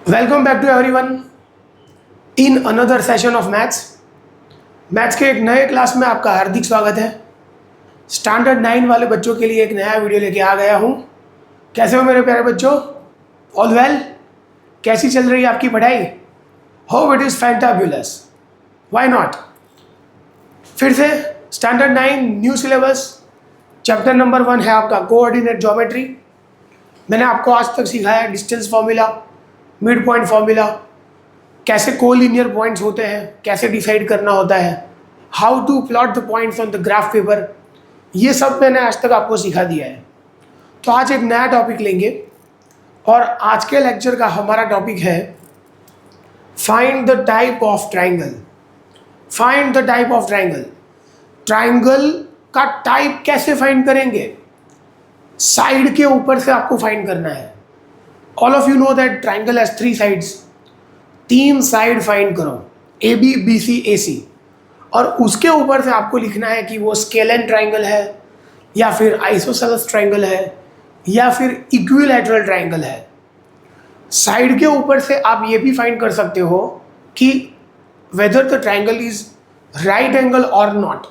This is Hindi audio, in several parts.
Welcome back to everyone in another session of maths के एक नए क्लास में आपका हार्दिक स्वागत है। स्टैंडर्ड 9 वाले बच्चों के लिए एक नया वीडियो लेके आ गया हूँ। कैसे हो मेरे प्यारे बच्चों? All well? कैसी चल रही है आपकी पढ़ाई? Hope it is fantabulous. Why not? फिर से standard 9 new syllabus, chapter number 1 है आपका कोऑर्डिनेट ज्योमेट्री। मैंने आपको आज तक सिखाया distance formula, mid point formula, कैसे कोलिनियर पॉइंट्स होते हैं, कैसे डिसाइड करना होता है, how to plot the points on the graph paper, ये सब मैंने आज तक आपको सिखा दिया है। तो आज एक नया टॉपिक लेंगे और आज के लेक्चर का हमारा टॉपिक है find the type of triangle. Find the type of triangle. Triangle का टाइप कैसे फाइंड करेंगे? साइड के ऊपर से आपको फाइंड करना है। All of you know that triangle has 3 sides. 3 side find करो, ए बी बी सी ए सी, और उसके ऊपर से आपको लिखना है कि वो स्केलेन ट्राइंगल है या फिर आइसोसेलेस ट्राइंगल है या फिर इक्विलैटरल ट्राइंगल है। साइड के ऊपर से आप ये भी फाइंड कर सकते हो कि whether the triangle is right angle और नॉट।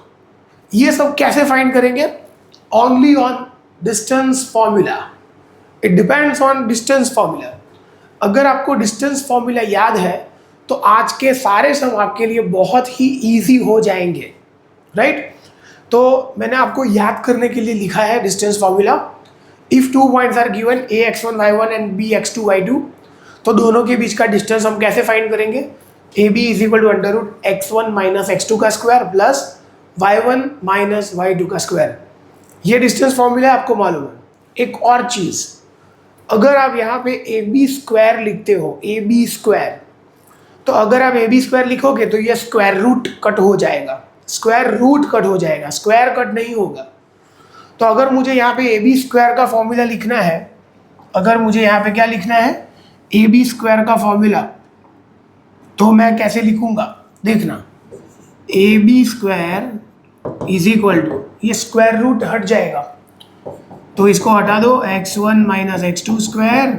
ये सब कैसे फाइंड करेंगे? Only on distance formula. It depends on distance formula. अगर आपको डिस्टेंस फॉर्मूला याद है तो आज के सारे सम आपके लिए बहुत ही इजी हो जाएंगे, राइट? तो मैंने आपको याद करने के लिए लिखा है distance formula. If 2 points are given A x1 y1 and B x2 y2, तो दोनों के बीच का डिस्टेंस हम कैसे फाइंड करेंगे? A B is equal to under root x1 minus x2 का square plus y1 minus y2 का स्क्वायर। ये डिस्टेंस फॉर्मूला आपको मालूम है। एक और चीज़, अगर आप यहाँ पे ए बी स्क्वायर लिखते हो, ए बी स्क्वायर, तो अगर आप ए बी स्क्वायर लिखोगे तो ये स्क्वायर रूट कट हो जाएगा। स्क्वायर रूट कट हो जाएगा, स्क्वायर कट नहीं होगा। तो अगर मुझे यहाँ पे ए बी स्क्वायर का फॉर्मूला लिखना है, अगर मुझे यहाँ पे क्या लिखना है, ए बी स्क्वायर का फॉर्मूला, तो मैं कैसे लिखूंगा देखना। A B square is equal to, ये स्क्वायर रूट हट जाएगा तो इसको हटा दो, x1 minus x2 square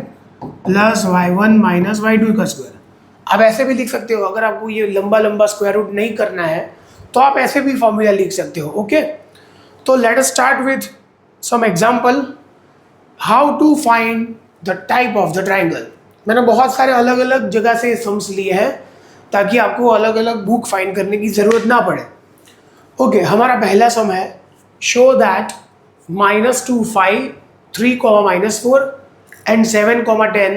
plus y1 minus y2 का स्क्वायर। आप ऐसे भी लिख सकते हो, अगर आपको ये लंबा लंबा स्क्वायर रूट नहीं करना है तो आप ऐसे भी फॉर्मूला लिख सकते हो। ओके, तो let us start with some example how to find the type of the triangle. मैंने बहुत सारे अलग अलग जगह से सम्स लिए हैं ताकि आपको अलग अलग बुक फाइंड करने की ज़रूरत ना पड़े। ओके, हमारा पहला सम है show that -2 5 3 -4 and 7 10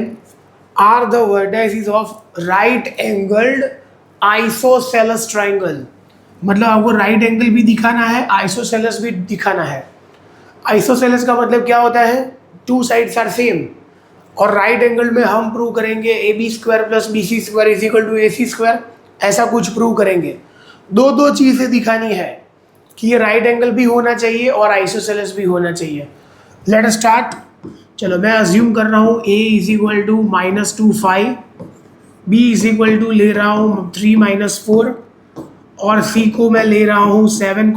are the vertices of right angled isosceles triangle। मतलब आपको राइट एंगल भी दिखाना है, आइसोसेलेस भी दिखाना है। आइसोसेलेस का मतलब क्या होता है? 2 साइड्स आर सेम। और राइट एंगल में हम प्रूव करेंगे A B square plus B C square is equal to A C square, ऐसा कुछ प्रूव करेंगे। दो चीज़ें दिखानी है कि ये राइट एंगल भी होना चाहिए और आइसोसेलेस भी होना चाहिए। Let us start. चलो मैं अज्यूम कर रहा हूँ a is equal to -2 5, b is equal to ले रहा हूँ 3 4 और c को मैं ले रहा हूँ 7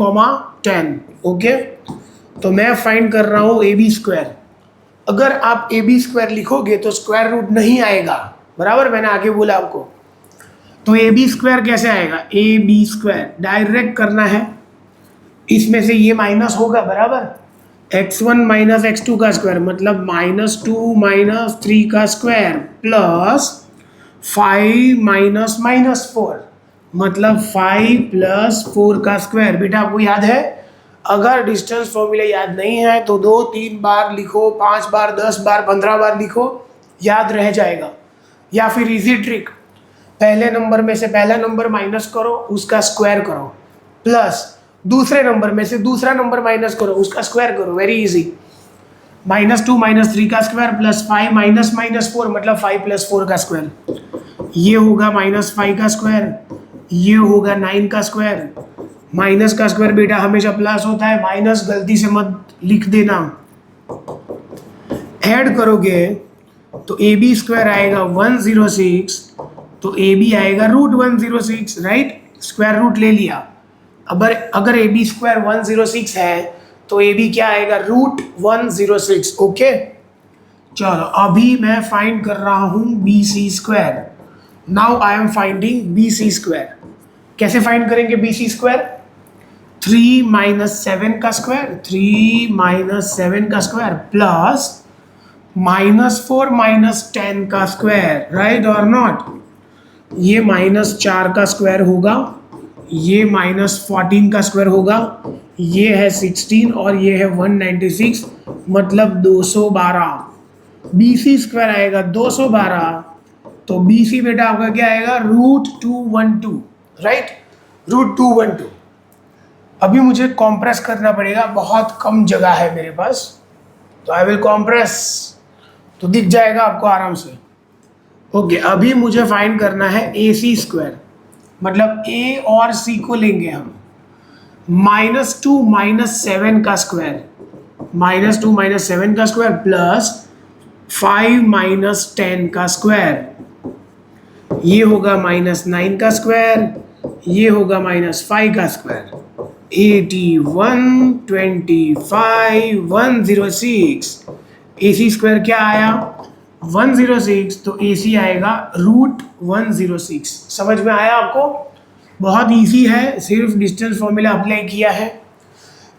10। ओके, तो मैं फाइंड कर रहा हूँ ए बी स्क्वायर। अगर आप ए बी स्क्वायर लिखोगे तो स्क्वायर रूट नहीं आएगा, बराबर? मैंने आगे बोला आपको। तो ए बी स्क्वायर कैसे आएगा? ए बी स्क्वायर डायरेक्ट करना है, इसमें से ये माइनस होगा, बराबर? x1 माइनस x2 का स्क्वायर मतलब -2 माइनस 3 का स्क्वायर प्लस 5 माइनस -4 मतलब 5 प्लस 4 का स्क्वायर। बेटा आपको याद है? अगर डिस्टेंस फॉर्मूला याद नहीं है तो 2-3 बार लिखो, 5 बार, 10 बार, 15 बार लिखो, याद रह जाएगा। या फिर इजी ट्रिक, पहले नंबर में से पहला नंबर माइनस करो, उसका स्क्वायर करो, प्लस दूसरे नंबर में से दूसरा नंबर माइनस करो, उसका स्क्वायर करो। Very easy. -2 माइनस 3 का स्क्वायर प्लस 5 माइनस -4 मतलब 5 प्लस 4 का स्क्वायर। ये होगा -5 का स्क्वायर, ये होगा 9 का स्क्वायर। माइनस का स्क्वायर बेटा हमेशा प्लस होता है, माइनस गलती से मत लिख देना। ऐड करोगे तो ए बी स्क्वायर आएगा 106, तो ए बी आएगा √106, राइट? स्क्वायर रूट ले लिया। अगर ए बी स्क्वायर 106 है तो ए बी क्या आएगा? √106। ओके, चलो अभी मैं फाइंड कर रहा हूँ B C square. Now I am finding B C square. कैसे फाइंड करेंगे बी सी स्क्वायर? 3 माइनस 7 का स्क्वायर, 3 माइनस 7 का स्क्वायर प्लस -4 माइनस 10 का स्क्वायर, राइट और नॉट? ये -4 का स्क्वायर होगा, ये -14 का स्क्वायर होगा, ये है 16 और ये है 196, मतलब 212। बी सी स्क्वायर आएगा 212। तो बी सी बेटा आपका क्या आएगा? √212, राइट, √212। अभी मुझे कॉम्प्रेस करना पड़ेगा, बहुत कम जगह है मेरे पास, तो आई विल कॉम्प्रेस, तो दिख जाएगा आपको आराम से। ओके, अभी मुझे फाइंड करना है ए सी स्क्वायर, मतलब ए और सी को लेंगे हम। -2 माइनस 7 का स्क्वायर, -2 माइनस 7 का स्क्वायर प्लस 5 माइनस 10 का स्क्वायर, ये होगा -9 का स्क्वायर, ये होगा -5 का स्क्वायर। 81, 25, 106। ए सी स्क्वायर क्या आया? 106, तो ए सी आएगा √106। समझ में आया आपको? बहुत इजी है, सिर्फ डिस्टेंस फॉर्मूला अप्लाई किया है।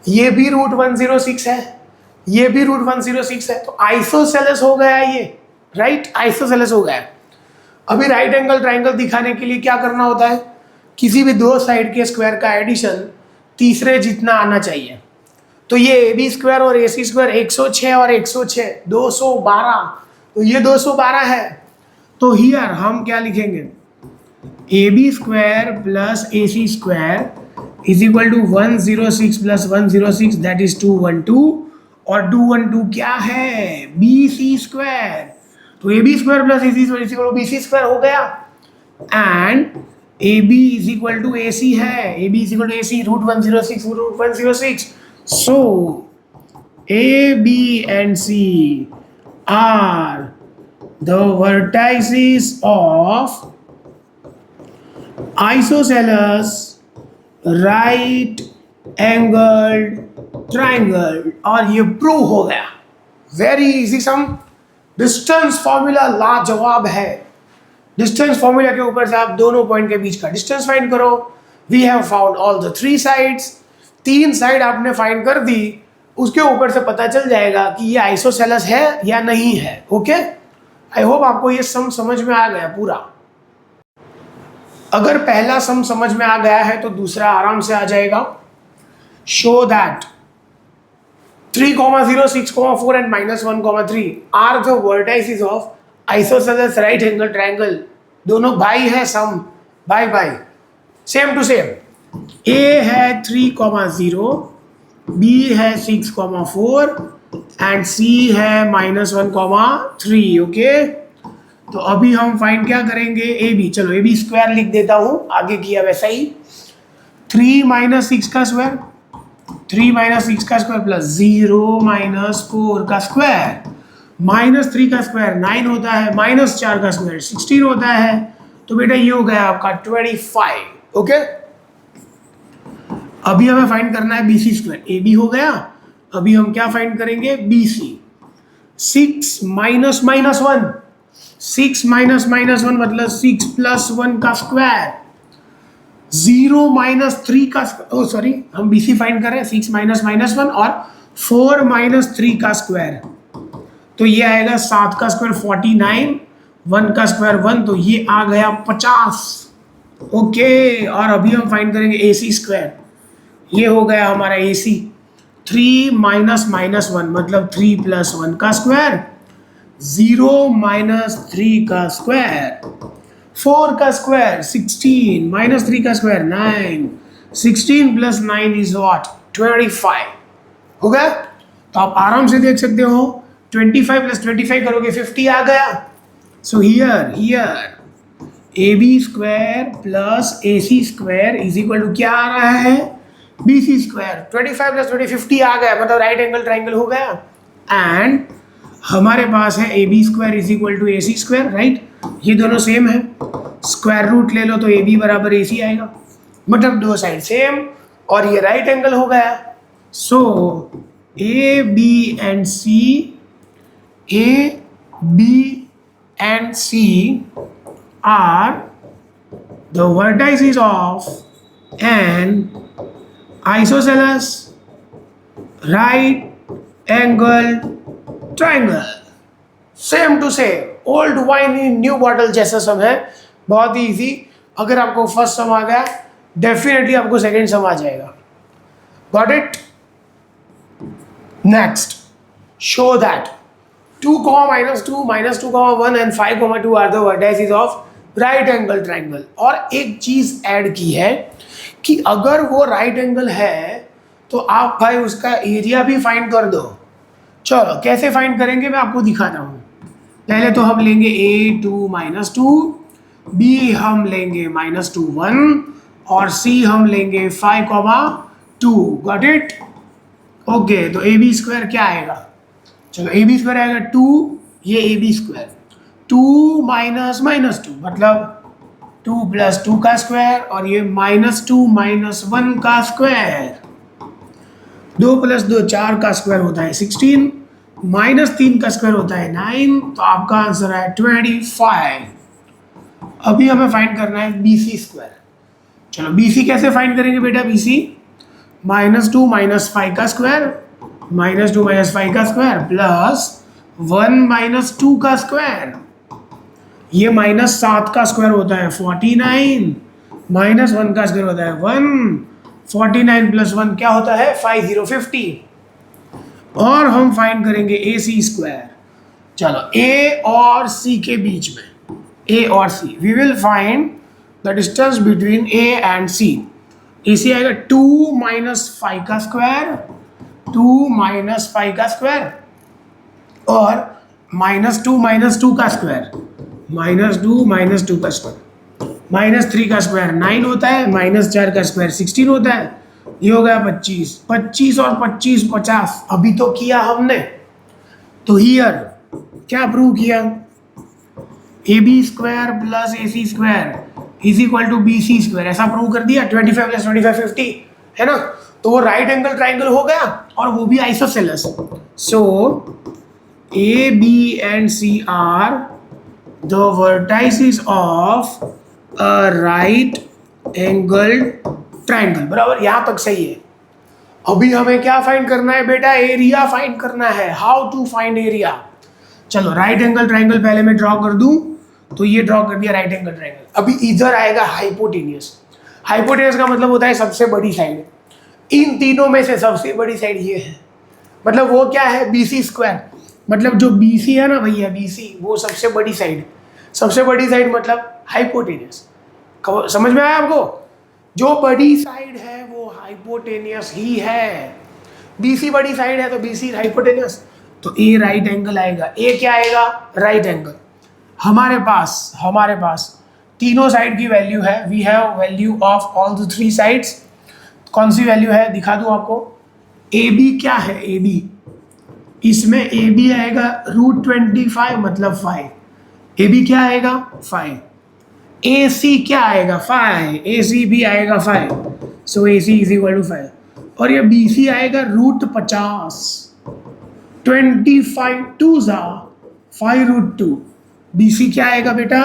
ये भी √106 है, ये भी √106 है, तो आइसोसेलेस हो गया ये, राइट, आइसोसेलेस हो गया। अभी राइट एंगल ट्राइंगल दिखाने के लिए क्या करना होता है? किसी भी दो साइड के स्क्वायर का एडिशन तीसरे जितना आना चाहिए। तो ये ए बी स्क्वायर और ए सी स्क्वायर 106 और 106 212, तो ये 212 है। तो हियर हम क्या लिखेंगे? A B square plus A C square is equal to 106 plus 106, that is 212, और 212 क्या है? B C square. तो A B square plus A C square is equal to B C square हो गया, and A B is equal to A C है, A B is equal to A C, √106 √106। So A B and C are the vertices of isosceles right angled triangle, और ये प्रूव हो गया। वेरी इजी सम। डिस्टेंस फॉर्मूला लाजवाब है। डिस्टेंस फॉर्मूला के ऊपर से आप दोनों पॉइंट के बीच का डिस्टेंस फाइंड करो। We have found all the 3 sides. 3 side आपने फाइंड कर दी, उसके ऊपर से पता चल जाएगा कि ये आइसोसेलेस है या नहीं है। ओके, आई होप आपको ये सम समझ में आ गया पूरा। अगर पहला सम समझ में आ गया है तो दूसरा आराम से आ जाएगा। Show that 3, 0, 6, 4 and -1, 3 are the vertices of isosceles right angle triangle। दोनों भाई है, सम भाई भाई, सेम टू सेम। A है 3, 0, B है 6, 4 एंड C है -1, 3। ओके, तो अभी हम फाइंड क्या करेंगे? A B. चलो ए बी स्क्वायर लिख देता हूं, आगे किया वैसा ही। 3 माइनस 6 का स्क्वायर, 3 माइनस 6 का स्क्वायर प्लस 0 माइनस 4 का स्क्वायर, -3 का स्क्वायर 9 होता है, -4 का स्क्वायर 16 होता है। तो बेटा ये हो गया आपका 25। ओके, अभी हमें फाइंड करना है B C square. A B हो गया, अभी हम क्या फाइंड करेंगे? बी सी। 6 माइनस -1, 6 माइनस -1 मतलब 6 प्लस 1 का स्क्वायर, 0 माइनस 3 का, ओ सॉरी, हम बी सी फाइंड कर रहे हैं। 6 माइनस -1 और 4 माइनस 3 का स्क्वायर, तो ये आएगा 7 का स्क्वायर 49, 1 का स्क्वायर 1, तो ये आ गया 50। ओके, और अभी हम फाइंड करेंगे ए सी स्क्वायर। ये हो गया हमारा ए सी। 3 माइनस -1 मतलब 3 प्लस 1 का स्क्वायर, 0 माइनस 3 का स्क्वायर, 4 का स्क्वायर 16, -3 का स्क्वायर 9, 16 प्लस 9 इज व्हाट? 25। हो गया? तो आप आराम से देख सकते हो, 25 प्लस 25 करोगे 50 आ गया। So here A B square plus A C square is equal to क्या आ रहा है? B C square. 25 प्लस 20 50 आ गया, मतलब राइट एंगल ट्राइंगल हो गया। एंड हमारे पास है A B square is equal to A C square, right, ये दोनों सेम है। स्क्वायर रूट ले लो तो ए बी बराबर ए सी आएगा, मतलब दो साइड सेम, और ये राइट एंगल हो गया। So A B and C, A B and C are the vertices of an isosceles right angle triangle. Same to same old wine in new bottle जैसा सम है, बहुत ही इजी। अगर आपको फर्स्ट सम आ गया डेफिनेटली आपको सेकंड सम आ जाएगा। Got it? Next, show that 2, -2, -2, 1 and 5, 2 are the vertices of right angle triangle. और एक चीज ऐड की है कि अगर वो राइट एंगल है तो आप भाई उसका एरिया भी फाइंड कर दो। चलो कैसे फाइंड करेंगे मैं आपको दिखाता हूँ। पहले तो हम लेंगे A2 -2, B हम लेंगे -2 1 और C हम लेंगे 5, 2। Got it? ओके, तो AB² क्या आएगा? चलो AB² आएगा 2, ये AB², 2 -2 मतलब 2 + 2 का स्क्वायर और ये -2 - 1 का स्क्वायर। 2 + 2 4 का स्क्वायर होता है 16, -3 का स्क्वायर होता है 9, तो आपका आंसर है 25। अभी हमें फाइंड करना है BC²। चलो BC कैसे फाइंड करेंगे बेटा? BC -2 - 5 का स्क्वायर, -2 - 5 का स्क्वायर प्लस 1 - 2 का स्क्वायर। ये -7 का स्क्वायर होता है 49, -1 का स्क्वायर होता है 1, 49 + 1 क्या होता है? 50। और हम फाइंड करेंगे AC²। चलो A और C के बीच में, A और C, we will find the distance between A and C। AC आएगा 2 - 5 का स्क्वायर, 2 - 5 का स्क्वायर और -2 - 2 का स्क्वायर, -2 - 2 का स्क्वायर, -3 का स्क्वायर 9 होता है, -4 का स्क्वायर 16 होता है। ये हो गया 25। 25 और 25 50। अभी तो किया हमने, तो हियर क्या प्रूव किया? AB² + AC² = BC², ऐसा प्रूव कर दिया। 25 + 25 50 है ना, तो वो राइट एंगल ट्राइंगल हो गया और वो भी isosceles. So AB and C are the vertices of a right angled triangle. बराबर, यहां तक सही है। अभी हमें क्या फाइंड करना है बेटा? एरिया फाइंड करना है। How to find area? चलो राइट एंगल ट्राइंगल पहले मैं ड्रॉ कर दूं, तो ये ड्रॉ कर दिया राइट एंगल ट्राइंगल। अभी इधर आएगा हाइपोटेनियस। हाइपोटेनियस का मतलब होता है सबसे बड़ी साइड। इन तीनों में से सबसे बड़ी साइड ये है, मतलब वो क्या है? BC²। मतलब जो BC है ना भैया, BC वो सबसे बड़ी साइड। सबसे बड़ी साइड मतलब हाइपोटेनियस। समझ में आया आपको? जो बड़ी साइड है वो हाइपोटेनियस ही है। BC बड़ी साइड है तो BC हाइपोटेनियस, तो A राइट एंगल आएगा। A क्या आएगा? Right angle. हमारे पास तीनों साइड की वैल्यू है। We have value of all the 3 sides. कौन सी वैल्यू है दिखा दूं आपको। AB क्या है? AB इसमें AB आएगा √25 मतलब 5। AB क्या आएगा? 5। AC क्या आएगा? 5। AC भी आएगा 5, सो AC = 5। और ये BC आएगा √50, 25 2 5√2। BC क्या आएगा बेटा?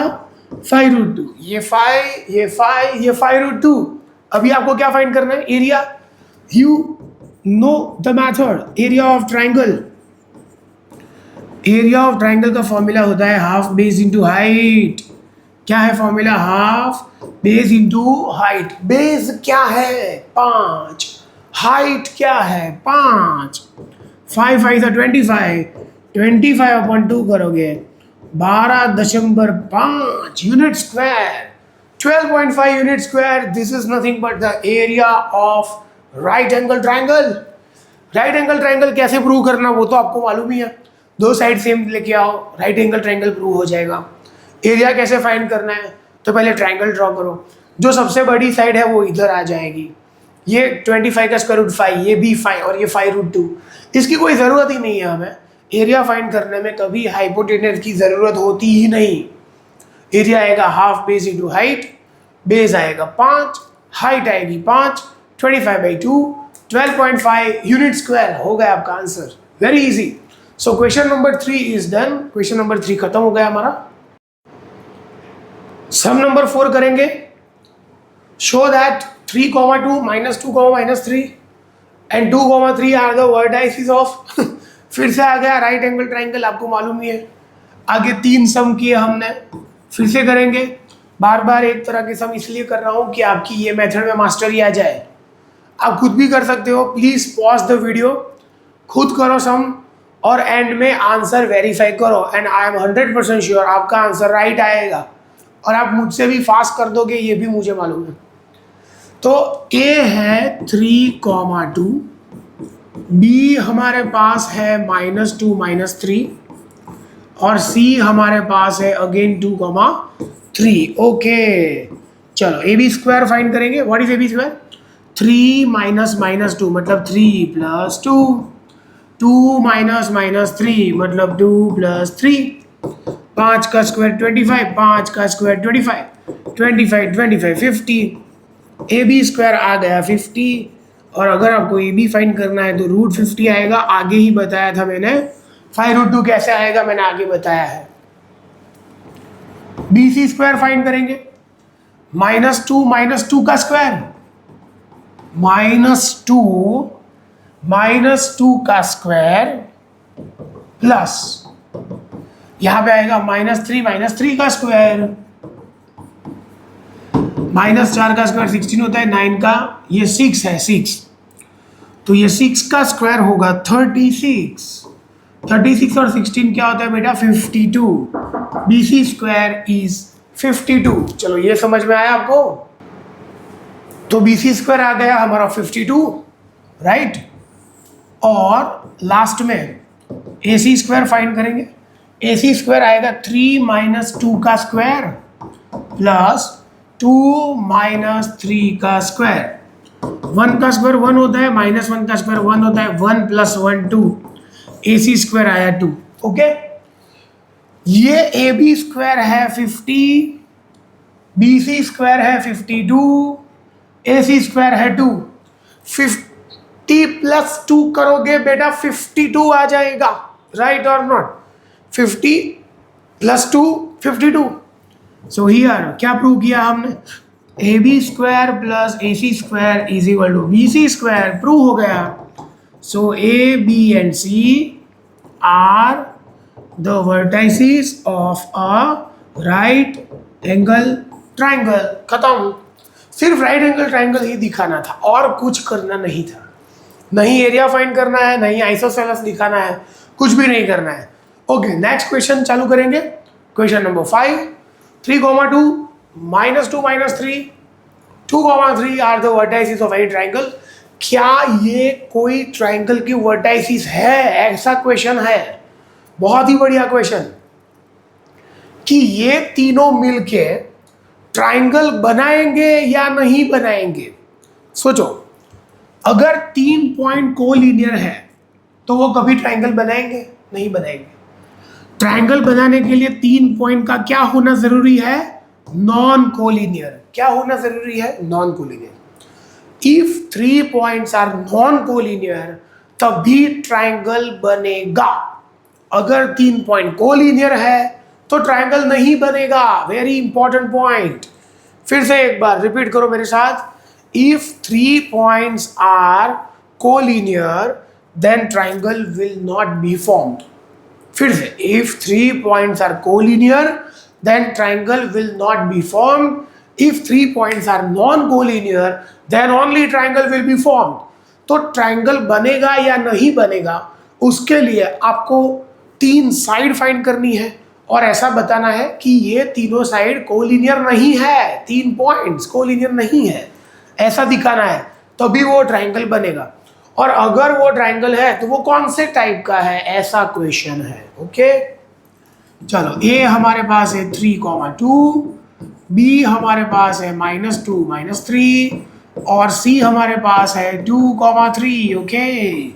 5√2। ये 5, ये 5, ये 5√2। अभी आपको क्या फाइंड करना है? Area. You know the method, area of triangle. Area of triangle का फॉर्मूला होता है हाफ बेस इंटू हाइट। क्या है formula? Half base into height. Base क्या है? 5। हाइट क्या है? 5। 5 5 = 25, 25/2 करोगे 12.5 unit square, 12.5 unit square. This is nothing but the area of right angle triangle. Right angle triangle कैसे प्रूव करना वो तो आपको मालूम ही है। दो साइड सेम लेके आओ, राइट एंगल ट्राइंगल प्रूव हो जाएगा। एरिया कैसे फाइंड करना है? तो पहले ट्राइंगल ड्रॉ करो। जो सबसे बड़ी साइड है वो इधर आ जाएगी। ये 25 का स्क्वायर रूट 5, ये भी 5 और ये 5√2। इसकी कोई ज़रूरत ही नहीं है हमें। एरिया फाइंड करने में कभी हाइपोटेनस की ज़रूरत होती ही नहीं। एरिया आएगा half base into height. Base आएगा 5, हाइट आएगी 5, 25/2, 12.5 यूनिट स्क्वायर। हो गया आपका answer. Very easy. So question number 3 is done. Question number 3 खत्म हो गया हमारा। सम नंबर 4 करेंगे। Show that 3, 2, -2, -3 and 2, 3 are the vertices of फिर से आ गया राइट एंगल ट्राइंगल, आपको मालूम ही है। आगे 3 सम किए हमने, फिर से करेंगे। बार बार एक तरह के सम इसलिए कर रहा हूँ कि आपकी ये मेथड में मास्टरी आ जाए। आप खुद भी कर सकते हो, प्लीज पॉज द वीडियो, खुद करो सम और एंड में आंसर वेरीफाई करो। एंड आई एम 100% श्योर आपका आंसर राइट आएगा और आप मुझसे भी फास्ट कर दोगे, ये भी मुझे मालूम है। तो A है 3, 2, B हमारे पास है -2, -3 और C हमारे पास है अगेन 2, 3। ओके, चलो AB स्क्वायर फाइंड करेंगे। What is AB square? 3 -2 मतलब 3 + 2, 2 - -3 मतलब 2 + 3, 5 का स्क्वायर 25, 5 का स्क्वायर 25, 25, 25, 50। AB स्क्वायर आ गया 50। और अगर आपको AB फाइंड करना है तो √50 आएगा। आगे ही बताया था मैंने। 5√2 कैसे आएगा मैंने आगे बताया है। BC स्क्वायर फाइंड करेंगे। -2 का स्क्वायर, -2 का स्क्वायर प्लस यहां पे आएगा -3 का स्क्वायर, -4 का स्क्वायर 16 होता है, 9 का ये 6 है 6, तो ये 6 का स्क्वायर होगा 36। 36 और 16 क्या होता है बेटा? 52। BC square is 52। चलो ये समझ में आया आपको? तो BC स्क्वायर आ गया हमारा 52, राइट। और लास्ट में AC स्क्वायर फाइंड करेंगे। AC स्क्वायर आएगा 3 - 2 का स्क्वायर प्लस 2 - 3 का स्क्वायर। 1 का स्क्वायर 1 होता है, -1 का स्क्वायर 1 होता है, 1 + 1 2। AC स्क्वायर आया 2। ओके, ये AB स्क्वायर है 50, BC स्क्वायर है 52, AC स्क्वायर है 2। 50 + 2 करोगे बेटा 52 आ जाएगा, राइट और नॉट? 50 + 2 52। सो हियर क्या प्रूव किया हमने? AB square plus AC square is equal to BC square. Prove हो गया। So A, B and C are the vertices of a right angle triangle. खत्म। सिर्फ राइट एंगल ट्राइंगल ही दिखाना था और कुछ करना नहीं था। नहीं एरिया फाइंड करना है, नहीं आइसोसेलेस दिखाना है, कुछ भी नहीं करना है। ओके, नेक्स्ट क्वेश्चन चालू करेंगे। Question number 5, 3, 2, -2, -3, 2, 3 are the vertices of any triangle. क्या ये कोई ट्राइंगल की वर्टाइसेस है? ऐसा क्वेश्चन है, बहुत ही बढ़िया क्वेश्चन, कि ये तीनों मिलके ट्राइंगल बनाएंगे या नहीं बनाएंगे। सोचो, अगर 3 पॉइंट कोलिनियर है तो वो कभी ट्राइंगल बनाएंगे? नहीं बनाएंगे। ट्राइंगल बनाने के लिए 3 पॉइंट का क्या होना जरूरी है? Non collinear. क्या होना जरूरी है? Non collinear. If 3 points are non collinear तभी ट्राइंगल बनेगा। अगर 3 पॉइंट कोलिनियर है तो ट्राइंगल नहीं बनेगा। Very important point. फिर से एक बार रिपीट करो मेरे साथ। If 3 points are collinear then triangle will not be formed. फिर से, if 3 points are collinear then triangle will not be formed. If 3 points are non-collinear then only triangle will be formed. तो ट्राइंगल बनेगा या नहीं बनेगा उसके लिए आपको 3 साइड फाइंड करनी है और ऐसा बताना है कि ये तीनों साइड कोलिनियर नहीं है। 3 पॉइंट्स कोलिनियर नहीं है, ऐसा दिखाना है, तभी वो ट्राइंगल बनेगा। और अगर वो ट्राइंगल है तो वो कौन से टाइप का है, ऐसा क्वेश्चन है। ओके, चलो A हमारे पास है 3, 2, B हमारे पास है -2, -3 और C हमारे पास है 2, 3। ओके,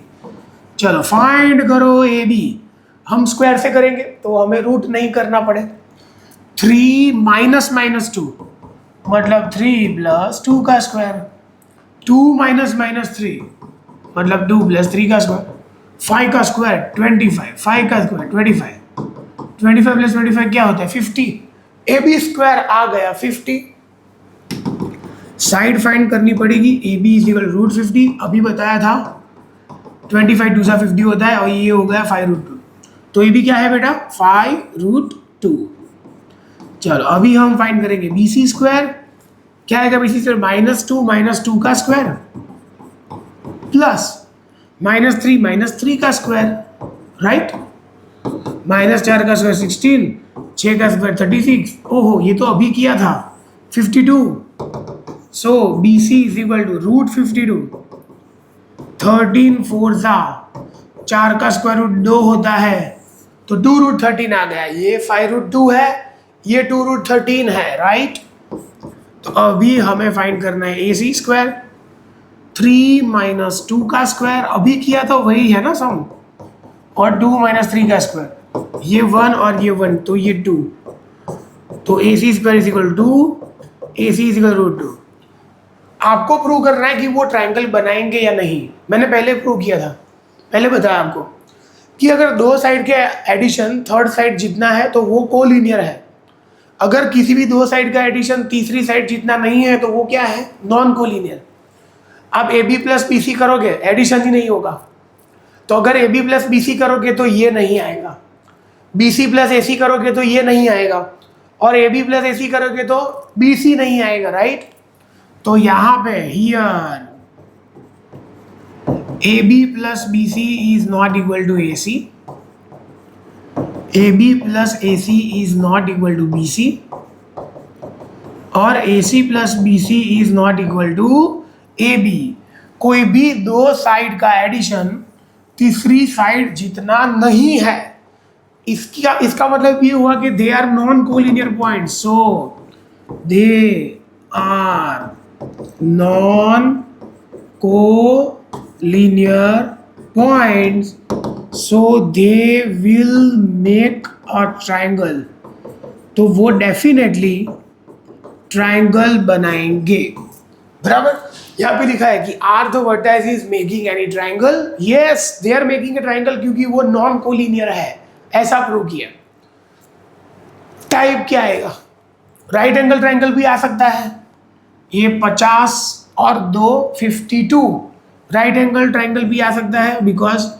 चलो फाइंड करो AB। हम स्क्वायर से करेंगे तो हमें रूट नहीं करना पड़े। 3 - -2 मतलब 3 + 2 का स्क्वायर, 2 - -3 मतलब 2 + 3 का स्क्वायर, 5 का स्क्वायर 25, 5 का स्क्वायर 25, 25 प्लस 25 क्या होता है 50। ए बी स्क्वायर आ गया 50। साइड फाइंड करनी पड़ेगी। A B is equal root 50, अभी बताया था 25 2 सा 50 होता है, और ये हो गया 5√2। तो ए बी क्या है बेटा 5√2। चलो अभी हम फाइंड करेंगे बी सी स्क्वायर। क्या आएगा बी सी स्क्वायर -2 का स्क्वायर प्लस -3 का स्क्वायर, राइट। -4 का स्क्वायर 16, 6 का स्क्वायर 36। ओहो ये तो अभी किया था 52। So B C is equal to root 52। 13 4 4 का स्क्वायर रूट 2 होता है, तो 2√13 आ गया। ये 5√2 है, ये 2√13 है, राइट। तो अभी हमें फाइंड करना है ए सी स्क्वायर। 3 - 2 का स्क्वायर अभी किया था वही है ना सम, और 2 - 3 का स्क्वायर, ये 1 और ये 1, तो ये 2। तो A C square is equal to A C is equal √2। आपको प्रूव करना है कि वो ट्राइंगल बनाएंगे या नहीं। मैंने पहले प्रूव किया था, पहले बताया आपको कि अगर दो साइड के एडिशन थर्ड साइड जितना है तो वो कोलिनियर है। अगर किसी भी दो साइड का एडिशन तीसरी साइड जितना नहीं है तो वो क्या है, नॉन कोलिनियर। आप A B plus B C करोगे एडिशन ही नहीं होगा। तो अगर A B plus B C करोगे तो ये नहीं आएगा, बी सी प्लस ए सी करोगे तो ये नहीं आएगा, और ए बी प्लस ए सी करोगे तो बी सी नहीं आएगा, राइट। तो यहाँ पे here A B plus B C is not equal to A C, A B plus A C is not equal to B C, और A C plus B C is not equal to A B. कोई भी दो साइड का एडिशन तीसरी साइड जितना नहीं है, इसका मतलब ये हुआ कि they are non collinear points. So they are non collinear points, so they will make a triangle. तो वो डेफिनेटली ट्राइंगल बनाएंगे, बराबर। यहाँ पे लिखा है कि are the vertices making any triangle, yes they are making a triangle, क्योंकि वो नॉन कोलिनियर है, ऐसा प्रूव किया। टाइप क्या आएगा, राइट एंगल ट्राइंगल भी आ सकता है। ये 50 और 2 52 राइट एंगल ट्राइंगल भी आ सकता है, because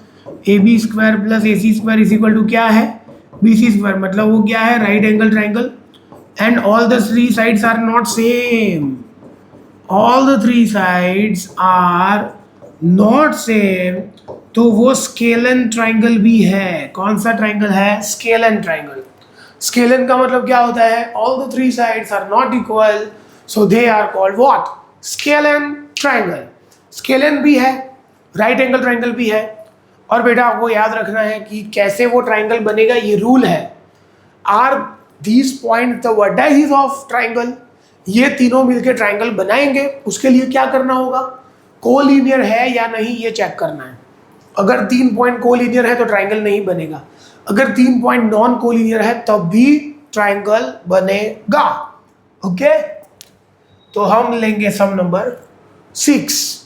A B square plus A C square is equal to क्या है बी सी स्क्वायर, मतलब वो क्या है right angle triangle. And all the three sides are not same, all the three sides are not same, तो वो स्केलन ट्राइंगल भी है। कौन सा ट्राइंगल है, स्केलन ट्राइंगल। स्केलन का मतलब क्या होता है, all the three sides are not equal, so they are called what, scalene triangle. Scalene भी है, राइट एंगल ट्राइंगल भी है। और बेटा आपको याद रखना है कि कैसे वो ट्राइंगल बनेगा, ये रूल है। Are these point the vertices of triangle, ये तीनों मिलकर ट्राइंगल बनाएंगे। उसके लिए क्या करना होगा, कोलिनियर है या नहीं ये चेक करना है। अगर 3 पॉइंट कोलिनियर है तो ट्राइंगल नहीं बनेगा, अगर 3 पॉइंट नॉन कोलिनियर है तब भी ट्राइंगल बनेगा। ओके, तो हम लेंगे sum number 6।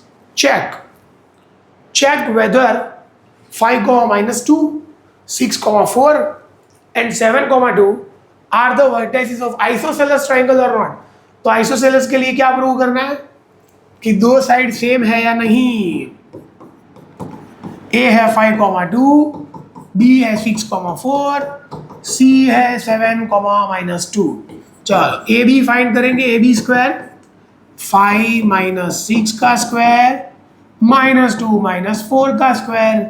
Check whether 5, -2, 6, 4 and 7, 2 are the vertices of isosceles triangle or not। तो आइसोसेलेस के लिए क्या प्रूव करना है कि दो साइड सेम है या नहीं। ए है 5, 2, बी है 6, 4, सी है 7, -2। चलो ए बी फाइंड करेंगे। ए बी स्क्वायर 5 - 6 का स्क्वायर -2 - 4 का स्क्वायर,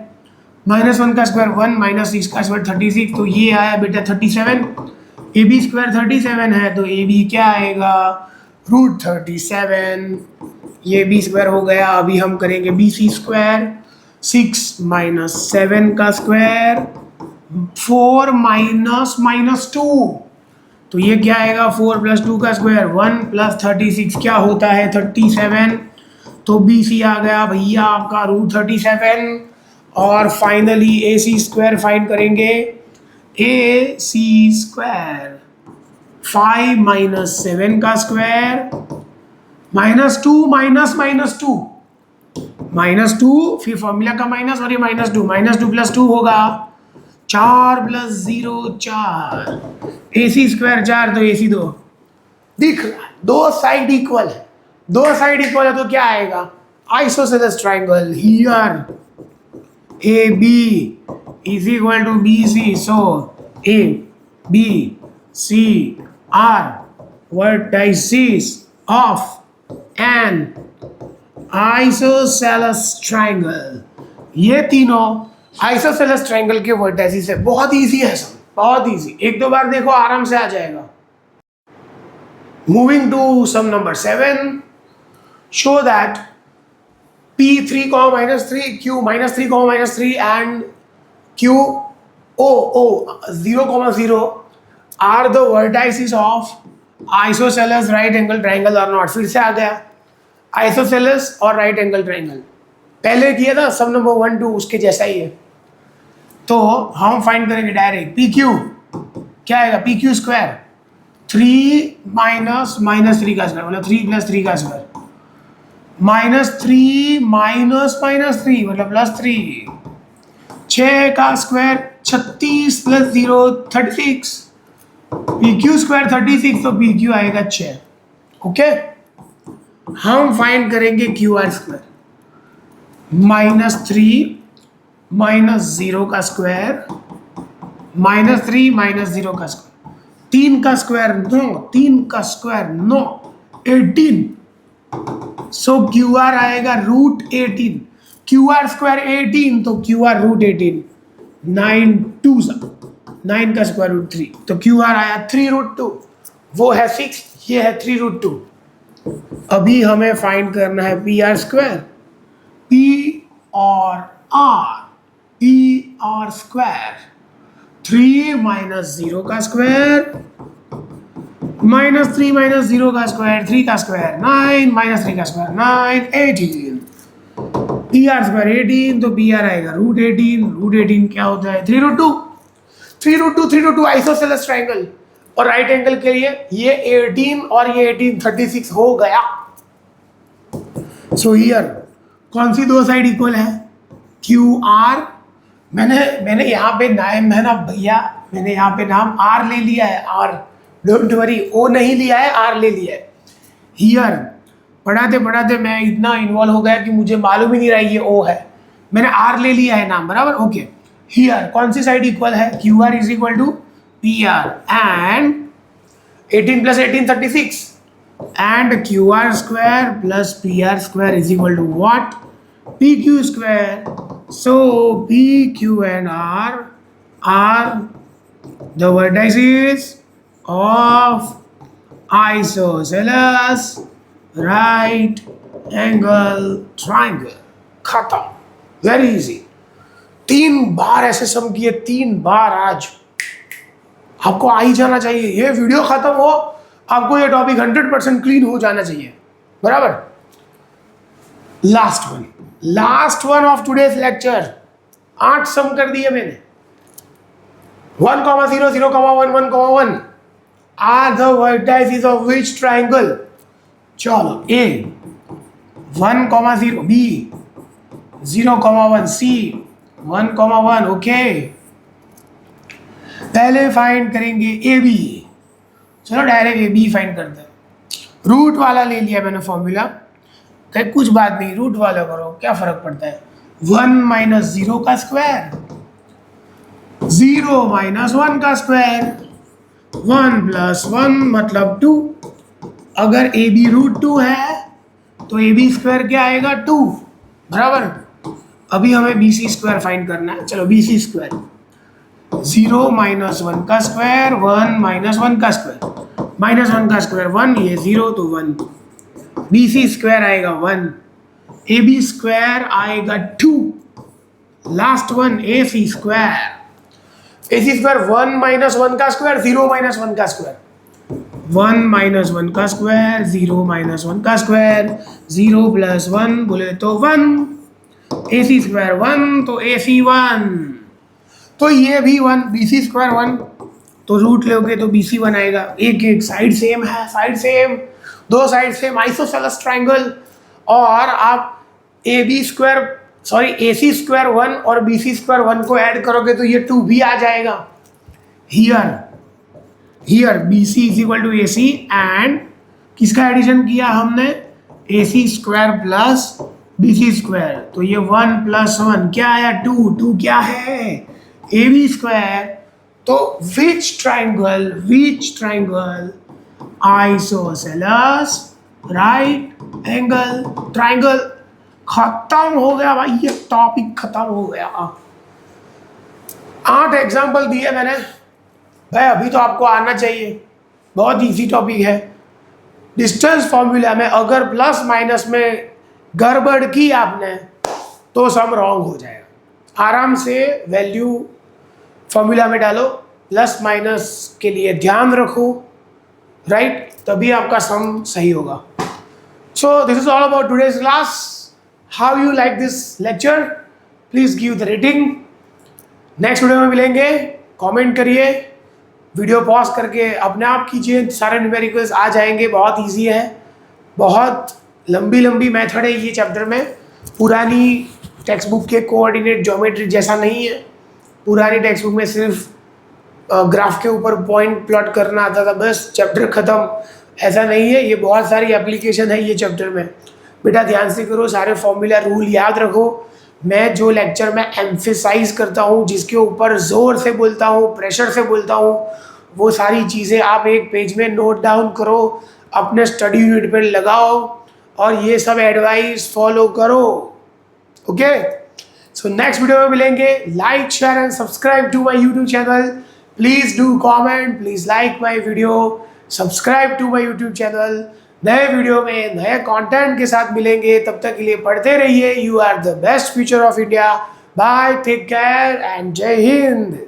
-1 का स्क्वायर 1 - 6 का स्क्वायर 36, तो ये आया बेटा 37। ए बी स्क्वायर 37 है तो ए बी क्या आएगा, √37। ये बी स्क्वायर हो गया। अभी हम करेंगे बी सी स्क्वायर, 6 - 7 का स्क्वायर 4 - -2, तो ये क्या आएगा 4 + 2 का स्क्वायर 1 + 36 क्या होता है 37। तो बी सी आ गया भैया आपका √37। और फाइनली ए सी स्क्वायर फाइंड करेंगे। ए सी स्क्वायर 5 - 7 का स्क्वायर -2 - -2 -2, फिर फॉर्मूला का माइनस और ये -2, -2 + 2 होगा 4 + 0 4, AC स्क्वायर 4 तो AC 2 दिख रहा है। दो साइड इक्वल है, दो साइड इक्वल है तो क्या आएगा? Isosceles triangle here AB is equal to BC, so A, B, C are vertices of an isosceles triangle. ये तीनों आइसोसेलेस ट्राइंगल के वर्टिसेस है। बहुत इजी है सब, बहुत इजी, एक दो बार देखो आराम से आ जाएगा। Moving to sum number 7, show that P3, -3, Q -3, -3 and Q O 0, 0 are the vertices of isosceles right angle triangle or not। फिर से आ गया आइसोसेलेस और राइट एंगल ट्राइंगल, पहले किया था सम नंबर 1 2 उसके जैसा ही है। तो हम फाइंड करेंगे डायरेक्ट पी क्यू, क्या आएगा? पी क्यू स्क्वायर 3 माइनस -3 का स्क्वायर मतलब 3 + 3 का स्क्वायर, -3 माइनस -3 मतलब +3, 6 का स्क्वायर 36 + 0 36, पी क्यू स्क्वायर 36 तो पी क्यू आएगा 6। ओके, हम फाइंड करेंगे क्यू आर स्क्वायर, -3 -0 का स्क्वायर, -3 -0 का स्क्वायर, 3 का स्क्वायर 9, 3 का स्क्वायर 9 18, सो क्यू आर आएगा √18, क्यू आर स्क्वायर 18 तो क्यू आर √18, 9 2 9 का स्क्वायर √3 तो क्यू आर आया 3√2, वो है 6, ये है 3√2। अभी हमें फाइंड करना है पी आर स्क्वायर, पी और आर, पी आर स्क्वायर 3 -0 का स्क्वायर, -3 -0 का स्क्वायर, 3 का स्क्वायर 9 -3 का स्क्वायर 9 18, पी आर स्क्वायर 18 तो पी आर आएगा √18, √18 क्या होता है? 3√2, 3√2 आइसोसेलेस ट्राइंगल और राइट एंगल के लिए ये 18 और ये 18 36 हो गया। सो हियर कौन सी दो साइड इक्वल है? क्यू आर, मैंने यहाँ पे नाम है ना भैया, मैंने यहाँ पे नाम आर ले लिया है, आर, डोंट वरी, ओ नहीं लिया है, आर ले लिया है। हियर पढ़ाते पढ़ाते मैं इतना इन्वॉल्व हो गया कि मुझे मालूम ही नहीं रहा ये ओ है, मैंने आर ले लिया है नाम, बराबर। ओके, हियर कौन सी साइड इक्वल है? Q R is equal to P R and 18 + 18 36 and QR square plus PR square is equal to what? PQ square. So PQ and R are the vertices of isosceles right angle triangle। खत्म, वेरी इजी। 3 बार ऐसे सम किए, 3 बार आज आपको आ ही जाना चाहिए। ये वीडियो खत्म हो आपको ये टॉपिक 100% क्लीन हो जाना चाहिए, बराबर। Last one of today's lecture, 8 sum कर दिए मैंने। 1, 0, 0, 1, 1, 1 are the vertices of which triangle? चलो, ए 1, 0, बी 0, 1, सी 1, 1। ओके, पहले फाइंड करेंगे ए बी। चलो डायरेक्ट ए बी फाइंड करते हैं। रूट वाला ले लिया मैंने फॉर्मूला, कहीं कुछ बात नहीं, रूट वाला करो, क्या फर्क पड़ता है? 1 - 0 का स्क्वायर, 0 - 1 का स्क्वायर, 1 + 1 मतलब 2। अगर ए बी √2 है तो ए बी स्क्वायर क्या आएगा? 2, बराबर। अभी हमें बी सी स्क्वायर फाइंड करना है। चलो, बी सी स्क्वायर 0 - 1 का स्क्वायर, 1 - 1 का स्क्वायर, -1 का स्क्वायर 1, ये 0 तो 1, बी सी स्क्वायर आएगा 1, ए बी स्क्वायर आएगा 2, लास्ट वन ए सी स्क्वायर। ए सी स्क्वायर 1 - 1 का स्क्वायर, 0 - 1 का स्क्वायर, 1 - 1 का स्क्वायर, 0 - 1 का स्क्वायर, 0 + 1 बोले तो 1, ए सी स्क्वायर 1 तो ए सी 1, तो ये भी 1, बी सी स्क्वायर 1 तो रूट लोगे तो बी सी 1 आएगा। एक साइड सेम है, साइड सेम, दो साइड सेम, आइसोसेलेस ट्राइंगल। और आप AC स्क्वायर 1 और BC स्क्वायर 1 को ऐड करोगे तो ये 2B आ जाएगा। Here BC is equal to AC and किसका एडिशन किया हमने, AC square plus BC square, तो ये 1 + 1 क्या आया 2 क्या है AB स्क्वायर। तो विच triangle isosceles right angle triangle. खत्म हो गया भाई, ये टॉपिक खत्म हो गया। 8 एग्जाम्पल दिए मैंने भाई, अभी तो आपको आना चाहिए, बहुत इजी टॉपिक है। डिस्टेंस फॉर्मूला में अगर प्लस माइनस में गड़बड़ की आपने तो सम रॉन्ग हो जाएगा। आराम से वैल्यू फॉर्मूला में डालो, प्लस माइनस के लिए ध्यान रखो, राइट, तभी आपका सम सही होगा। So this is all about today's class. How you like this lecture, please give the rating. Next video में मिलेंगे, कमेंट करिए, वीडियो पॉज करके अपने आप कीजिए, सारे न्यूमेरिकल्स आ जाएंगे। बहुत इजी है, बहुत लंबी मेथड है ये चैप्टर में। पुरानी टेक्स्ट बुक के कोऑर्डिनेट ज्योमेट्री जैसा नहीं है। पुरानी टेक्स्ट बुक में सिर्फ ग्राफ के ऊपर पॉइंट प्लॉट करना आता था, बस चैप्टर ख़त्म। ऐसा नहीं है, ये बहुत सारी एप्लीकेशन है ये चैप्टर में। बेटा ध्यान से करो, सारे फॉर्मूला रूल याद रखो। मैं जो लेक्चर में एम्फेसाइज करता हूँ, जिसके ऊपर ज़ोर से बोलता हूँ, प्रेशर से बोलता हूँ, वो सारी चीज़ें आप एक पेज में नोट डाउन करो, अपने स्टडी यूनिट पर लगाओ और ये सब एडवाइस फॉलो करो। ओके, सो नेक्स्ट वीडियो में मिलेंगे। Like share and subscribe to my YouTube channel. Please do comment, please like my video, subscribe to my YouTube channel. नए वीडियो में नए कंटेंट के साथ मिलेंगे, तब तक के लिए पढ़ते रहिए। You are the best future of India. Bye, take care and जय हिंद।